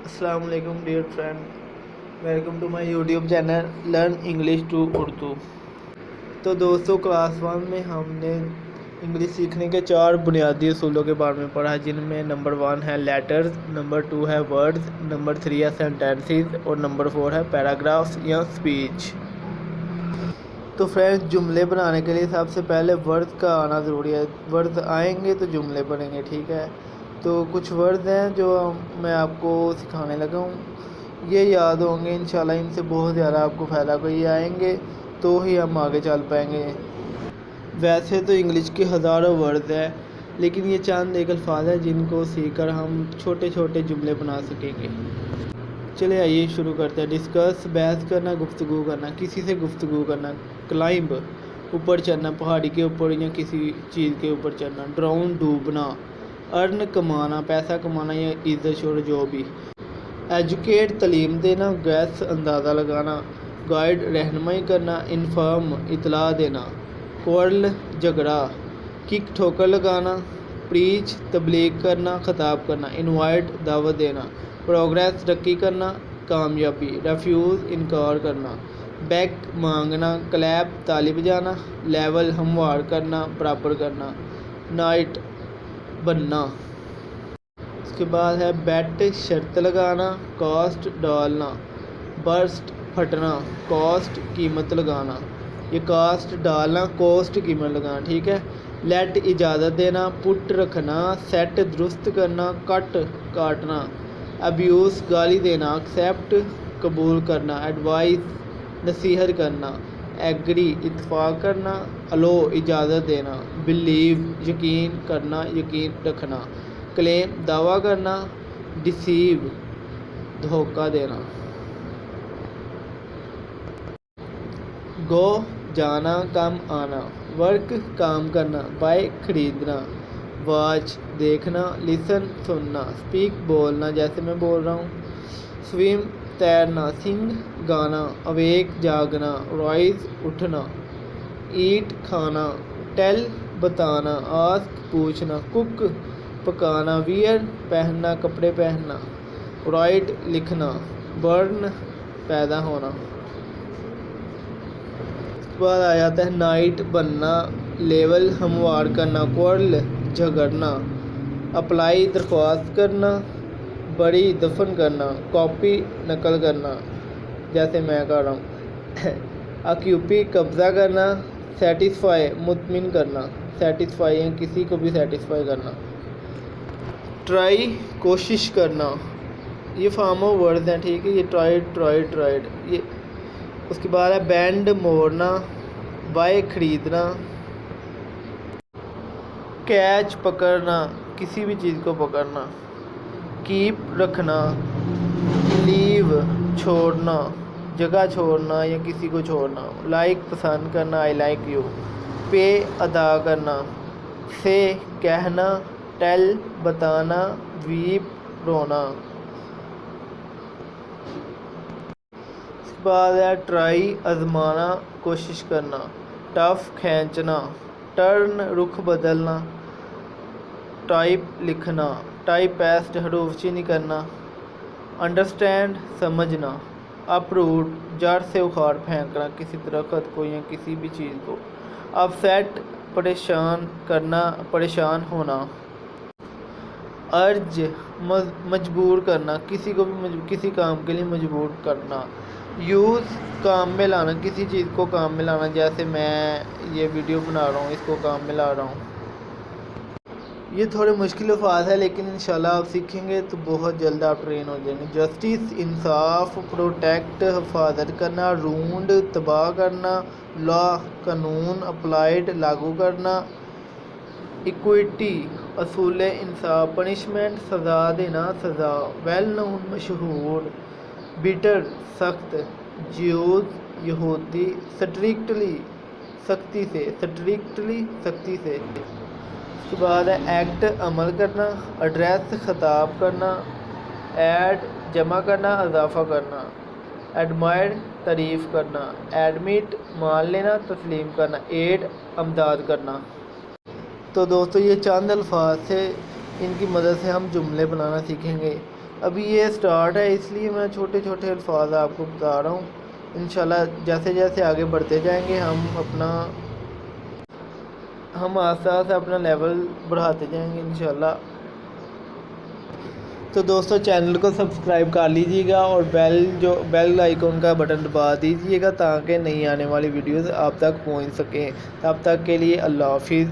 السلام علیکم dear friend, welcome to my YouTube channel learn English to Urdu. تو دوستو، کلاس 1 میں ہم نے انگلش سیکھنے کے 4 بنیادی اصولوں کے بارے میں پڑھا، جن میں نمبر 1 ہے لیٹرز، نمبر 2 ہے ورڈز، نمبر 3 ہے سینٹینسز اور نمبر 4 ہے پیراگرافس یا اسپیچ۔ تو فرینڈز، جملے بنانے کے لیے سب سے پہلے ورڈز کا آنا ضروری ہے۔ ورڈز آئیں گے تو جملے بنیں گے، ٹھیک ہے؟ تو کچھ ورڈز ہیں جو میں آپ کو سکھانے لگا ہوں، یہ یاد ہوں گے انشاءاللہ، ان سے بہت زیادہ آپ کو فائدہ ہوگا۔ یہ آئیں گے تو ہی ہم آگے چل پائیں گے۔ ویسے تو انگلش کے ہزاروں ورڈز ہیں، لیکن یہ چند ایک الفاظ ہیں جن کو سیکھ کر ہم چھوٹے چھوٹے جملے بنا سکیں گے۔ چلے آئیے شروع کرتے ہیں۔ ڈسکس، بحث کرنا، گفتگو کرنا، کسی سے گفتگو کرنا۔ کلائمب، اوپر چڑھنا، پہاڑی کے اوپر یا کسی چیز کے اوپر چڑھنا۔ ڈراؤن، ڈوبنا۔ ارن، کمانا، پیسہ کمانا یا عزت اور جو بھی۔ ایجوکیٹ، تعلیم دینا۔ گیس، اندازہ لگانا۔ گائیڈ، رہنمائی کرنا۔ انفارم، اطلاع دینا۔ کوارل، جھگڑا۔ کک، ٹھوکر لگانا۔ پریچ، تبلیغ کرنا، خطاب کرنا۔ انوائٹ، دعوت دینا۔ پروگریس، ترقی کرنا، کامیابی۔ ریفیوز، انکار کرنا۔ بیک، مانگنا۔ کلیپ، تالی بجانا۔ لیول، ہموار کرنا، برابر کرنا۔ نائٹ، بننا۔ اس کے بعد ہے بیٹ، شرط لگانا۔ کاسٹ، ڈالنا۔ برسٹ، پھٹنا۔ کاسٹ، قیمت لگانا۔ یہ کاسٹ ڈالنا، کوسٹ قیمت لگانا، ٹھیک ہے؟ لیٹ، اجازت دینا۔ پٹ، رکھنا۔ سیٹ، درست کرنا۔ کٹ، کاٹنا۔ ابیوز، گالی دینا۔ ایکسیپٹ، قبول کرنا۔ ایڈوائز، نصیحت کرنا۔ ایگری، اتفاق کرنا۔ الو، اجازت دینا۔ بلیو، یقین کرنا، یقین رکھنا۔ کلیم، دعویٰ کرنا۔ ڈیسیو، دھوکہ دینا۔ گو، جانا، کم آنا۔ ورک، کام کرنا۔ بائی، خریدنا۔ واچ، دیکھنا۔ لسن، سننا۔ اسپیک، بولنا، جیسے میں بول رہا ہوں۔ سویم، تیرنا۔ سنگ، گانا۔ اویک، جاگنا۔ رائز، اٹھنا۔ ایٹ، کھانا۔ ٹیل، بتانا۔ آسک، پوچھنا۔ کوک، پکانا۔ ویئر، پہننا، کپڑے پہننا۔ رائٹ، لکھنا۔ برن، پیدا ہونا۔ اس کے بعد آ جاتا ہے نائٹ، بننا۔ لیول، ہموار کرنا۔ کوارل، جھگڑنا۔ اپلائی، درخواست کرنا۔ بری، دفن کرنا۔ کاپی، نقل کرنا، جیسے میں کر رہا ہوں۔ آکیوپی، قبضہ کرنا۔ سیٹسفائی، مطمئن کرنا۔ سیٹسفائی ہے کسی کو بھی سیٹسفائی کرنا۔ ٹرائی، کوشش کرنا۔ یہ فارم آف ورڈز ہیں، ٹھیک ہے؟ یہ ٹرائیڈ۔ یہ اس کے بعد ہے بینڈ، موڑنا۔ بائی، خریدنا۔ کیچ، پکڑنا، کسی بھی چیز کو پکڑنا۔ کیپ، رکھنا۔ لیو، چھوڑنا، جگہ چھوڑنا یا کسی کو چھوڑنا۔ لائک، پسند کرنا، آئی لائک یو۔ پے، ادا کرنا۔ سے، کہنا۔ ٹیل، بتانا۔ ویپ، رونا۔ اس کے بعد ہے ٹرائی، آزمانا، کوشش کرنا۔ ٹف، کھینچنا۔ ٹرن، رخ بدلنا۔ ٹائپ، لکھنا۔ ٹائپسٹ، حروف چینی کرنا۔ انڈرسٹینڈ، سمجھنا۔ اپروٹ، جڑ سے اکھاڑ پھینکنا، کسی درخت کو یا کسی بھی چیز کو۔ اپسیٹ، پریشان کرنا، پریشان ہونا۔ ارج، مجبور کرنا، کسی کو بھی کسی کام کے لیے مجبور کرنا۔ یوز، کام میں لانا، کسی چیز کو کام میں لانا، جیسے میں یہ ویڈیو بنا رہا ہوں، اس کو کام میں لا رہا ہوں۔ یہ تھوڑے مشکل الفاظ ہے، لیکن انشاءاللہ آپ سیکھیں گے تو بہت جلد آپ ٹرین ہو جائیں گے۔ جسٹس، انصاف۔ پروٹیکٹ، حفاظت کرنا۔ رونڈ، تباہ کرنا۔ لا، قانون۔ اپلائڈ، لاگو کرنا۔ ایکوئٹی، اصول انصاف۔ پنشمنٹ، سزا دینا، سزا۔ ویل نون، مشہور۔ بیٹر، سخت۔ جیوز، یہودی۔ سٹرکٹلی، سختی سے۔ سختی سے۔ اس کے بعد ہے ایکٹ، عمل کرنا۔ ایڈریس، خطاب کرنا۔ ایڈ، جمع کرنا، اضافہ کرنا۔ ایڈمائر، تعریف کرنا۔ ایڈمٹ، مان لینا، تسلیم کرنا۔ ایڈ، امداد کرنا۔ تو دوستو، یہ چند الفاظ تھے، ان کی مدد سے ہم جملے بنانا سیکھیں گے۔ ابھی یہ سٹارٹ ہے، اس لیے میں چھوٹے چھوٹے الفاظ آپ کو بتا رہا ہوں. انشاءاللہ جیسے جیسے آگے بڑھتے جائیں گے ہم آہستہ آہستہ اپنا لیول بڑھاتے جائیں گے انشاءاللہ. تو دوستو چینل کو سبسکرائب کر لیجیے گا اور بیل آئیکن کا بٹن دبا دیجیے گا تاکہ نئی آنے والی ویڈیوز آپ تک پہنچ سکیں. تب تک کے لیے اللہ حافظ.